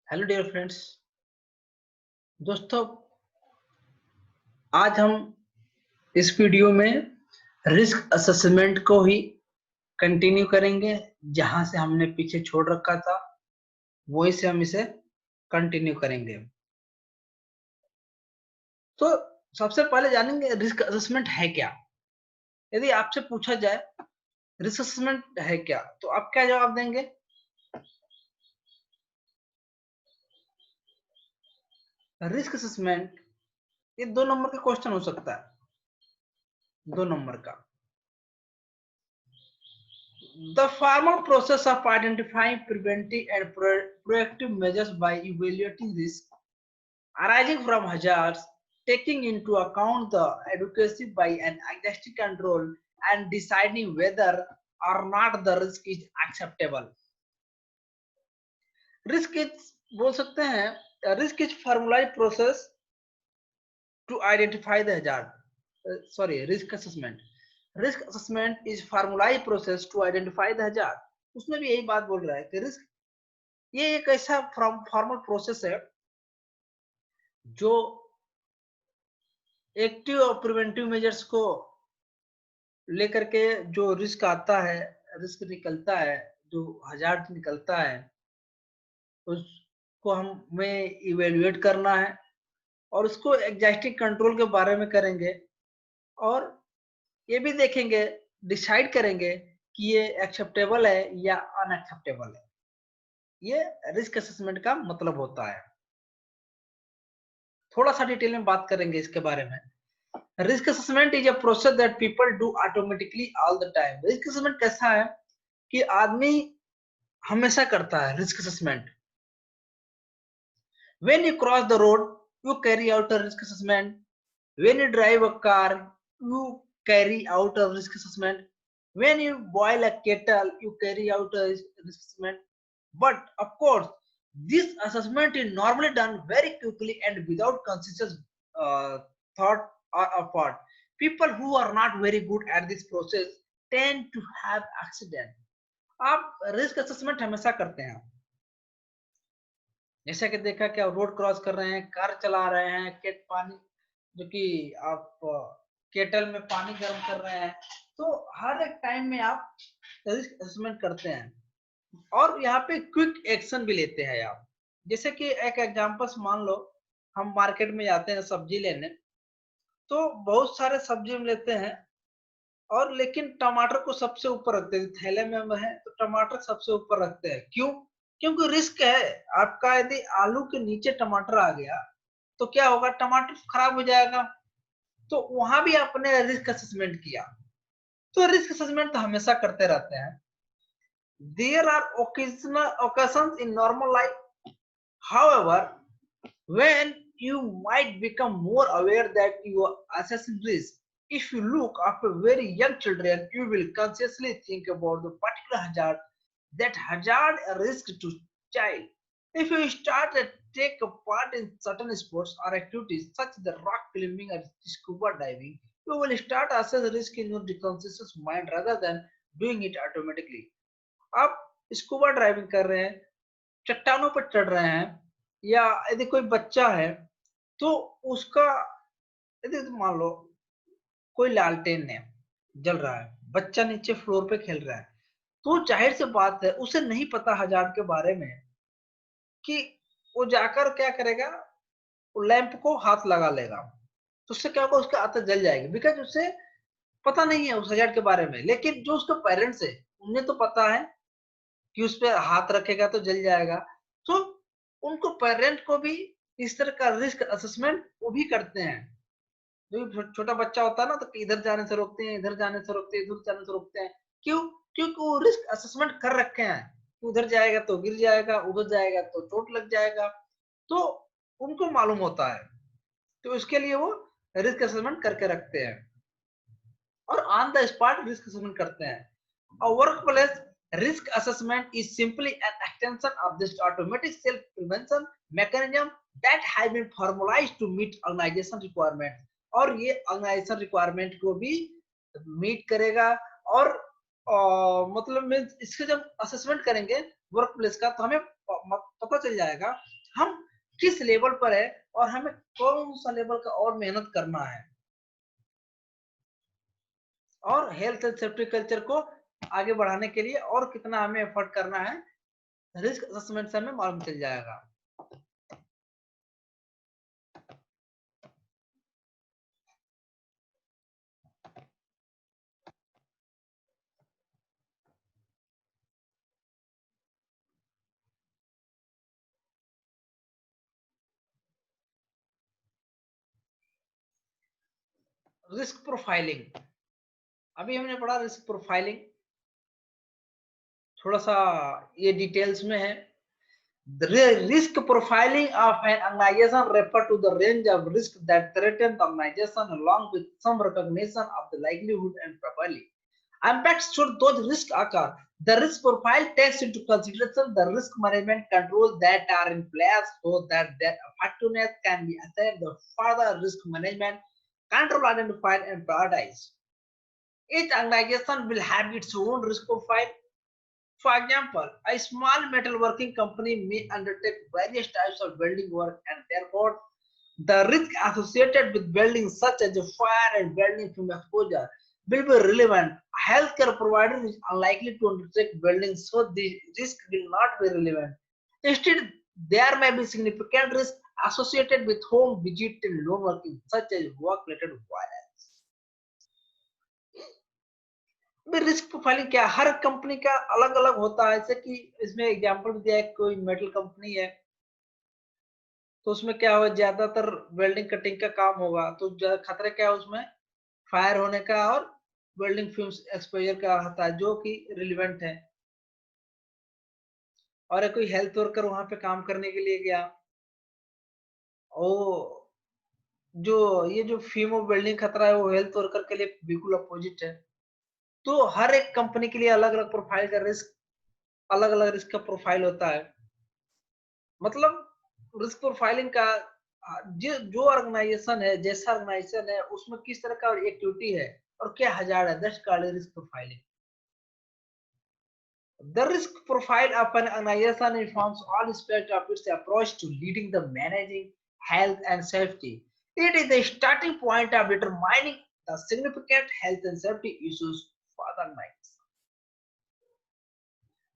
Hello dear friends. दोस्तों, आज हम इस वीडियो में रिस्क असेसमेंट को ही कंटिन्यू करेंगे। जहां से हमने पीछे छोड़ रखा था वहीं से हम इसे कंटिन्यू करेंगे। तो सबसे पहले जानेंगे रिस्क असेसमेंट है क्या। यदि आपसे पूछा जाए रिस्क असेसमेंट है क्या, तो आप क्या जवाब देंगे? रिस्क असेसमेंट ये 2 नंबर का क्वेश्चन हो सकता है। 2 नंबर का The formal process of identifying preventive and proactive measures by evaluating risk arising from hazards, taking into account the adequacy by an existing control, and deciding whether or not the risk is acceptable. Risk is बोल सकते हैं risk is formalized process to identify the hazard. Risk assessment. Risk assessment is formalized process to identify the hazard. उसमें भी यही बात बोल रहा है कि रिस्क ये एक ऐसा फॉर्मल प्रोसेस है जो एक्टिव और प्रिवेंटिव मेजर्स को लेकर के जो रिस्क आता है, रिस्क निकलता है, जो हजार्ड निकलता है, उसको हमें इवेल्युएट करना है और उसको एग्जैक्टिव कंट्रोल के बारे में करेंगे और ये भी देखेंगे, डिसाइड करेंगे कि ये एक्सेप्टेबल है या अनएक्सेप्टेबल है। ये रिस्क असेसमेंट का मतलब होता है। थोड़ा सा डिटेल में बात करेंगे इसके बारे में। Risk assessment is a process that people do automatically all the time. Risk assessment कैसा है कि आदमी हमेशा करता है risk assessment. When you cross the road you carry out a risk assessment. When you drive a car you carry out a risk assessment. When you boil a kettle you carry out a risk assessment. But of course this assessment is normally done very quickly and without conscious thought or effort. People who are not very good at this process tend to have accident. आप risk assessment हमेशा करते हैं, जैसा कि देखा कि आप road cross कर रहे हैं, कार चला रहे हैं, केट पानी जो कि आप केटल में पानी गर्म कर रहे हैं, तो हर एक टाइम में आप रिस्क असेसमेंट करते हैं और यहाँ पे क्विक एक्शन भी लेते हैं आप। जैसे कि एक एग्जांपल्स मान लो, हम मार्केट में जाते हैं सब्जी लेने, तो बहुत सारे सब्जी हम लेते हैं और लेकिन टमाटर को सबसे ऊपर रखते हैं। थैले में हम है तो टमाटर सबसे ऊपर रखते हैं। क्यों? क्योंकि रिस्क है आपका। यदि आलू के नीचे टमाटर आ गया तो क्या होगा? टमाटर खराब हो जाएगा। तो वहां भी आपने रिस्क असेसमेंट किया। तो रिस्क असेसमेंट तो हमेशा करते रहते हैं। There are occasional occasions in normal life, however, when you might become more aware that you are assessing risk. If you look after very young children, you will consciously think about the particular hazard that hazard a risk to child. If you start to take a part in certain sports or activities such as the rock climbing or scuba diving, you will start assess risk in your conscious mind rather than doing it automatically. आप scuba driving कर रहे हैं, चट्टानों पर चढ़ रहे हैं, या यदि कोई बच्चा है तो उसका, यदि मान लो कोई लालटेन है जल रहा है, बच्चा नीचे फ्लोर पे खेल रहा है, तो जाहिर सी बात है उसे नहीं पता हजार्ड के बारे में कि वो जाकर क्या करेगा, वो लैंप को हाथ लगा लेगा तो उससे क्या होगा, उसकी आदत जल जाएगी। बिकॉज उसे पता नहीं है उस हजार्ड के बारे में। लेकिन जो उसके पेरेंट्स है उन्हें तो पता है कि उस पे हाथ रखेगा तो जल जाएगा। तो उनको पेरेंट को भी इस तरह का रिस्क असेसमेंट वो भी करते हैं। जो छोटा बच्चा होता है ना, तो इधर जाने से रोकते हैं, इधर जाने से रोकते हैं, इधर जाने से रोकते हैं। क्यों? क्योंकि वो रिस्क असेसमेंट कर रखे हैं। उधर जाएगा तो गिर जाएगा, उधर जाएगा तो चोट लग जाएगा। तो उनको मालूम होता है, तो इसके लिए वो रिस्क असेसमेंट करके रखते हैं और on the spot risk assessment करते हैं। A workplace risk assessment is simply an extension of this automatic self-prevention mechanism that has been formalized to meet organization requirements. और ये organization requirement को भी meet करेगा और मतलब में इसके जब assessment करेंगे वर्क प्लेस का, तो हमें पता चल जाएगा हम किस लेवल पर है और हमें कौन सा लेवल का और मेहनत करना है, और हेल्थ एंड सेफ्टी कल्चर को आगे बढ़ाने के लिए और कितना हमें एफर्ट करना है, रिस्क असेसमेंट से हमें मालूम चल जाएगा। रिस्क प्रोफाइलिंग, अभी हमने पढ़ा रिस्क प्रोफाइलिंग, थोड़ा सा ये डिटेल्स में है। The risk profiling of an organization refer to the range of risk that threaten the organization along with some recognition of the likelihood and probability. Impacts should those risks occur. The risk profile takes into consideration the risk management controls that are in place so that their effectiveness can be assessed. The further risk management control identified and prioritized. Each organization will have its own risk profile. For example, a small metalworking company may undertake various types of welding work, and therefore the risk associated with welding, such as fire and welding fume exposure, will be relevant. A healthcare provider is unlikely to undertake welding, so the risk will not be relevant. Instead, there may be significant risk associated with home visit and loan working, such as work-related violence. Risk profiling क्या, हर company का अलग अलग होता है। जैसे कि इसमें example दिया है, कोई मेटल कंपनी है तो उसमें क्या हो, ज्यादातर वेल्डिंग कटिंग का काम होगा, तो खतरा क्या है उसमें, फायर होने का और वेल्डिंग फ्यूम्स एक्सपोजर का होता है, जो कि रिलेवेंट है। और कोई हेल्थ वर्कर वहां पे काम करने के लिए गया, ओ जो ये जो फ्यूम ऑफ वेल्डिंग खतरा है वो हेल्थ वर्कर के लिए बिल्कुल अपोजिट है। तो हर एक कंपनी के लिए अलग अलग प्रोफाइल का रिस्क, अलग अलग रिस्क का प्रोफाइल होता है। मतलब रिस्क प्रोफाइलिंग का जो ऑर्गेनाइजेशन है, जैसा ऑर्गेनाइजेशन है उसमें किस तरह का एक्टिविटी है और क्या हजार है, that's called risk profiling. The risk profile of an organization informs all aspects of its approach to leading the managing health and safety. It is the starting point of determining the significant health and safety issues for the organization.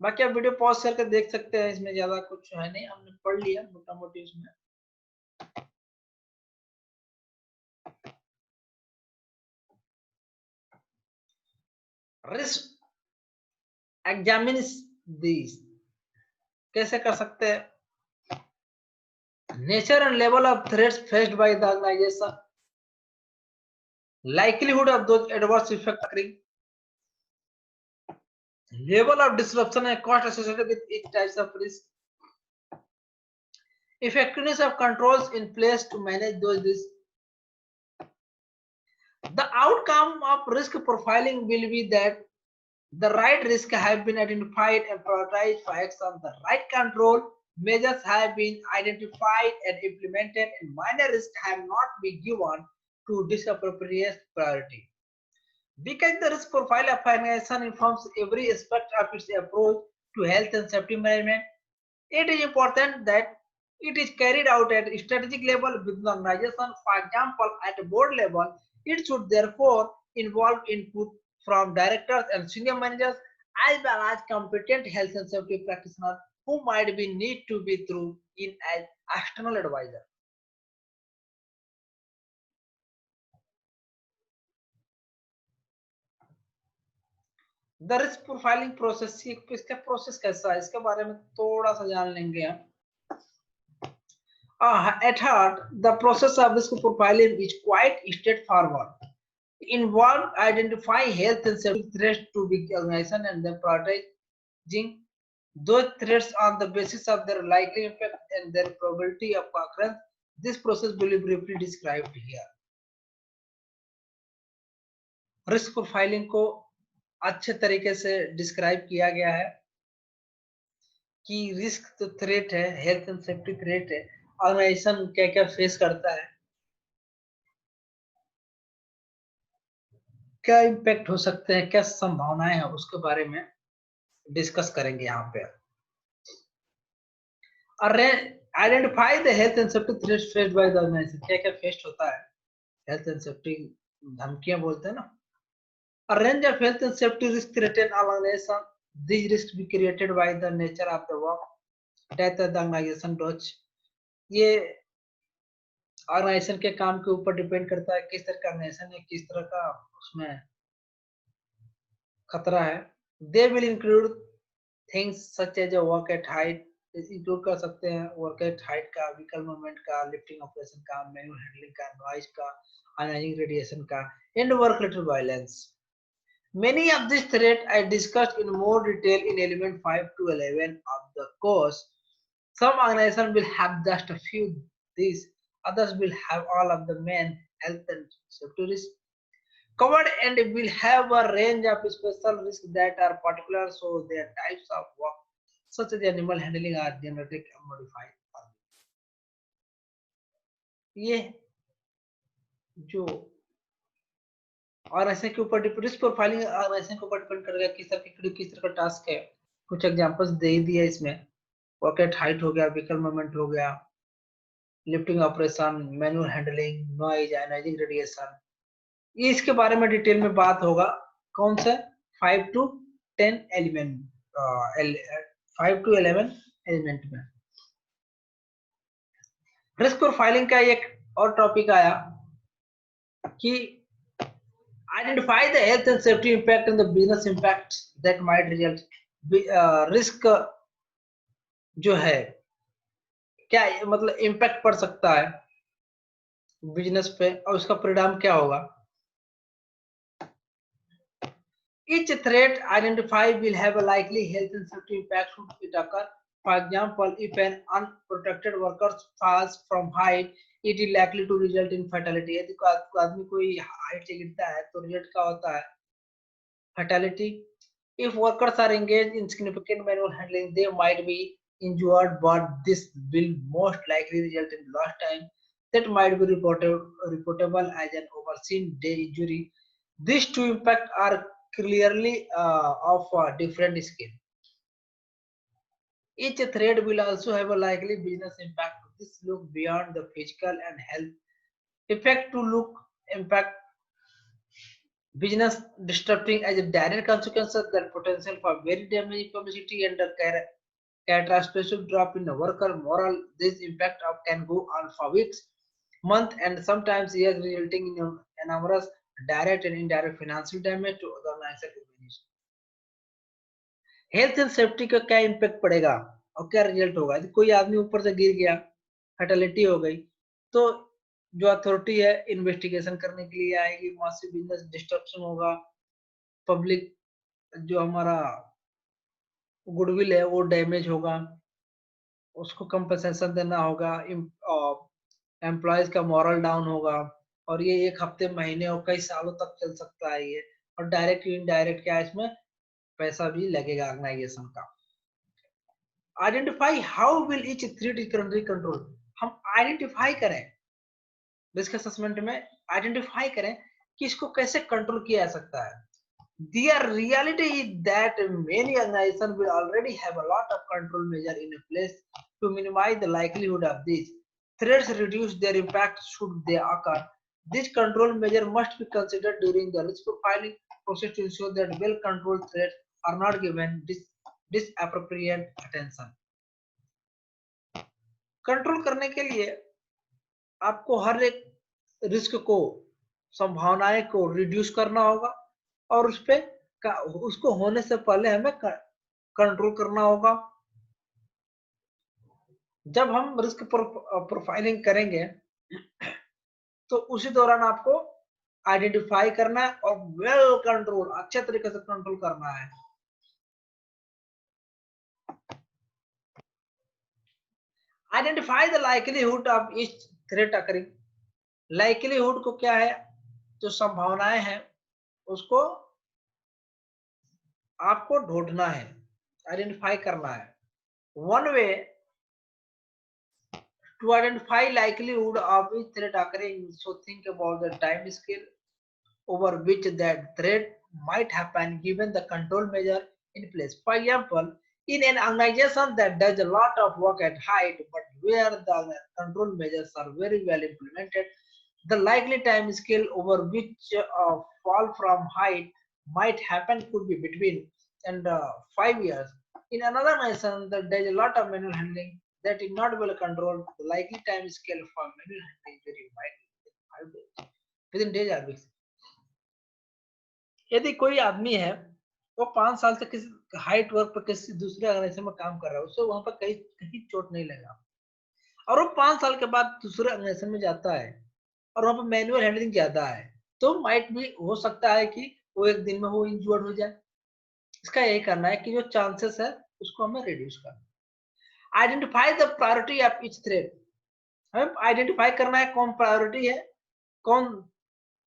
बाकी आप video pause करके देख सकते हैं, इसमें ज्यादा कुछ है नहीं, हमने पढ़ लिया मोटा मोटी इसमें। रिस्क एग्जामिन्स दीज कैसे कर सकते हैं, nature and level of threats faced by the organisation, likelihood of those adverse effects occurring, level of disruption and cost associated with each type of risk, effectiveness of controls in place to manage those risks. The outcome of risk profiling will be that the right risks have been identified and prioritized for action, the right control measures have been identified and implemented, and minor risks have not been given to disappropriate priority. Because the risk profile of an organization informs every aspect of its approach to health and safety management, it is important that it is carried out at strategic level within the organization. For example, at a board level, it should therefore involve input from directors and senior managers as well as competent health and safety practitioners who might be need to be through in as external advisor. The risk profiling process, इसका process कैसा है, इसके बारे में थोड़ा सा जान लेंगे हम। At heart, the process of risk profiling is quite straightforward. It involves identifying health and safety threats to the organization and then prioritizing those threats on the basis of their likely impact and their probability of occurrence. This process will be briefly described here. Risk profiling को अच्छे तरीके से describe किया गया है कि risk तो threat है, हेल्थ एंड सेफ्टी थ्रेट है, ऑर्गेनाइजेशन क्या क्या फेस करता है, क्या इम्पैक्ट हो सकते हैं, क्या संभावनाएं हैं, उसके बारे में डिस्कस करेंगे यहाँ पे। Identify the health and safety threats faced by the organisation, क्या क्या फेस्ड होता है हेल्थ एंड सेफ्टी, धमकियां बोलते हैं ना। A range of health and safety risks threaten all organizations. These risks be created by the nature of the work that the organization does. ये organisation के काम के ऊपर डिपेंड करता है किस तरह का ऑर्गेनाइजेशन है, किस तरह का उसमें खतरा है। They will include things such as a work at height, include कर सकते हैं वर्क एट हाइट का, व्हीकल मूवमेंट का, लिफ्टिंग ऑपरेशन का, मैनुअल हैंडलिंग का, नॉइज का, आयनाइजिंग रेडिएशन का, and work related violence. Many of these threats I discussed in more detail in element 5 to 11 of the course. Some organizations will have just a few these, others will have all of the main health and safety risks covered, and will have a range of special risks that are particular so their types of work such as animal handling are genetic modified. ये जो और ऐसे के ऊपर risk profiling और ऐसे के ऊपर डिपेंड करेगा किस तरह का टास्क है। कुछ एग्जांपल्स दे ही दिया इसमें, पॉकेट हाइट हो गया, व्हीकल मूवमेंट हो गया, lifting operation, manual handling, noise, ionising radiation. ये इसके बारे में डिटेल में बात होगा कौन से 5 टू 10 एलिमेंट 5 टू 11 एलिमेंट में। रिस्क प्रोफाइलिंग का एक और टॉपिक आया कि identify the health and safety impact and the business impact that might result risk जो है क्या मतलब इम्पैक्ट पड़ सकता है बिजनेस पे और उसका परिणाम क्या होगा। Each threat identified will have a likely health and safety impact should it occur. For example, if an unprotected worker falls from height, it is likely to result in fatality. यदि आदमी कोई height से गिरता है तो result क्या होता है, fatality. If workers are engaged in significant manual handling, they might be injured, but this will most likely result in lost time that might be reportable as an overseen day injury. These two impacts are clearly of a different scale. Each thread will also have a likely business impact. This look beyond the physical and health effect to look impact business disrupting as a direct consequence of their potential for very damaging publicity and a catastrophic drop in the worker morale. This impact of can go on for weeks, months, and sometimes years, resulting in enormous direct and indirect financial damage to the organization. Health and safety का क्या impact पड़ेगा और क्या result होगा। यदि कोई आदमी ऊपर से गिर गया, फैटेलिटी हो गई, तो जो अथॉरिटी है इन्वेस्टिगेशन करने के लिए आएगी, वहां से बिजनेस डिस्ट्रक्शन होगा, पब्लिक जो हमारा गुडविल है वो डैमेज होगा, उसको कंपनसेशन देना होगा, एम्प्लॉयज का मॉरल डाउन होगा, और ये एक हफ्ते, महीने और कई सालों तक चल सकता है ये। और डायरेक्ट इनडायरेक्ट क्या इसमें पैसा भी लगेगा ऑर्गेनाइजेशन का। Identify how will each threat is currently control. हम आइडेंटिफाई करें रिस्क असेसमेंट में, आइडेंटिफाई करें कि इसको कैसे कंट्रोल किया जा सकता है। The reality is that many organizations will already have a lot of control measures in place to minimize the likelihood of these threats, reduce their impact should they occur. These control measures must be considered during the risk profiling process to ensure that well-controlled threats are not given disappropriate attention. Control करने के लिए आपको हर एक risk को, संभावनाएं को reduce करना होगा और उस पे उसको होने से पहले हमें कंट्रोल करना होगा। जब हम रिस्क प्रोफाइलिंग करेंगे तो उसी दौरान आपको आइडेंटिफाई करना है और वेल कंट्रोल, अच्छे तरीके से कंट्रोल करना है। Identify the likelihood of each threat occurring. Likelihood को क्या है, जो संभावनाएं हैं उसको आपको ढूंढना है, आइडेंटिफाई करना है। One way to identify likelihood of each threat occurring, so think about the time scale over which that threat might happen given the control measure in place. For example, In an organization that does a lot of work at height, but where the control measures are very well implemented, the likely time scale over which fall from height might happen could be between and 5 years. In another nation, that there is a lot of manual handling that is not well controlled. The likely time scale for manual handling is very wide, 5 days, within days or weeks. यदि कोई आदमी है वो 5 साल से किसी height work पर किसी दूसरे ऑर्गेनाइजेशन में काम कर रहा है, उससे वहां पर कहीं कहीं चोट नहीं लगा, और वो 5 साल के बाद दूसरे ऑर्गेनाइजेशन में जाता है और वहां पर मैनुअल हैंडलिंग ज्यादा है, तो माइट भी हो सकता है कि वो एक दिन में वो इंजर्ड हो जाए। इसका यही करना है कि जो चांसेस है उसको हमें रिड्यूस करना। Identify the priority of each thread, हमें आइडेंटिफाई करना है कौन प्रायोरिटी है, कौन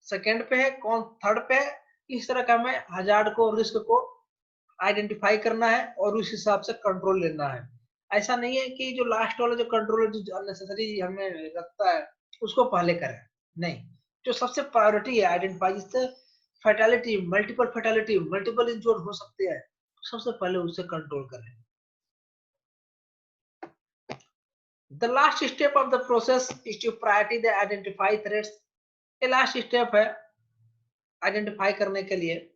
सेकंड पे है, कौन थर्ड पे है। इस तरह का हमें हजार्ड को, रिस्क को आइडेंटिफाई करना है और उस हिसाब से कंट्रोल लेना है। ऐसा नहीं है कि जो लास्ट वाला जो कंट्रोल जो अननेसेसरी हमें लगता है उसको पहले करें, नहीं, जो सबसे प्रायोरिटी है आइडेंटिफाई, जिससे फैटेलिटी, मल्टीपल इंजर्ड हो सकते हैं, सबसे पहले उससे कंट्रोल करें। The last step of the process is to priority the identify threats. ये लास्ट स्टेप है आइडेंटिफाई करने के लिए।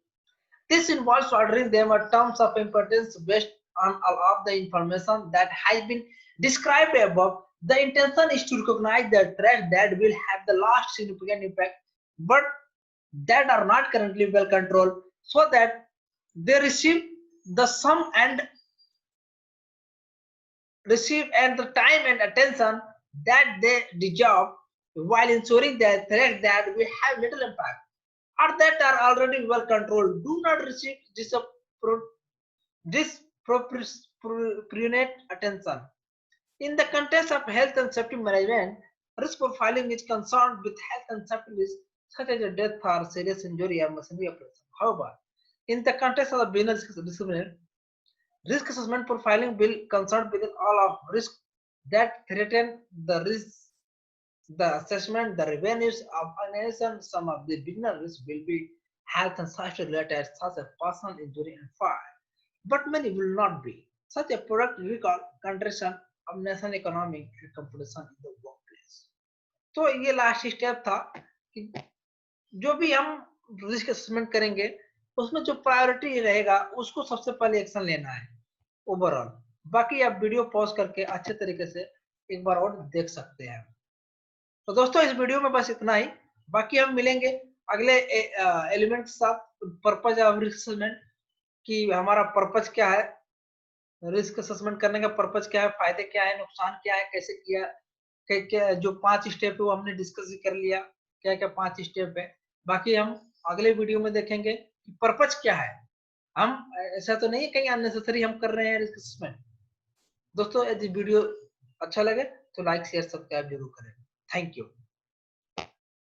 This involves ordering them in terms of importance based on all of the information that has been described above. The intention is to recognize the threats that will have the last significant impact, but that are not currently well controlled, so that they receive the time and attention that they deserve, while ensuring that threats that will have little impact or that are already well controlled do not receive disproportionate attention. In the context of health and safety management, risk profiling is concerned with health and safety risks such as a death or serious injury or machinery operation. However, in the context of the business discipline, risk assessment profiling will concern with all of risk that threaten the risk, the assessment, the revenues of organization. Some of the beginner risks will be health and safety related, such as personal injury and fire, but many will not be, such a product recall, condition of national economy and competition in the workplace. तो ये last step था कि जो भी हम risk assessment करेंगे उसमें जो प्रायोरिटी रहेगा उसको सबसे पहले एक्शन लेना है ओवरऑल। बाकी आप वीडियो पॉज करके अच्छे तरीके से एक बार और देख सकते हैं। तो दोस्तों इस वीडियो में बस इतना ही, बाकी हम मिलेंगे अगले एलिमेंट के साथ। पर्पज ऑफ रिस्क असेसमेंट कि हमारा पर्पज क्या है, रिस्क असेसमेंट करने का पर्पज क्या है, फायदे क्या है, नुकसान क्या है, कैसे किया, क्या जो 5 स्टेप है वो हमने डिस्कस कर लिया, क्या क्या 5 स्टेप है। बाकी हम अगले वीडियो में देखेंगे कि पर्पज क्या है। हम ऐसा तो नहीं कहीं अननेसेसरी हम कर रहे हैं रिस्क असेसमेंट। दोस्तों यदि वीडियो अच्छा लगे तो लाइक शेयर सब्सक्राइब जरूर करें। Thank you.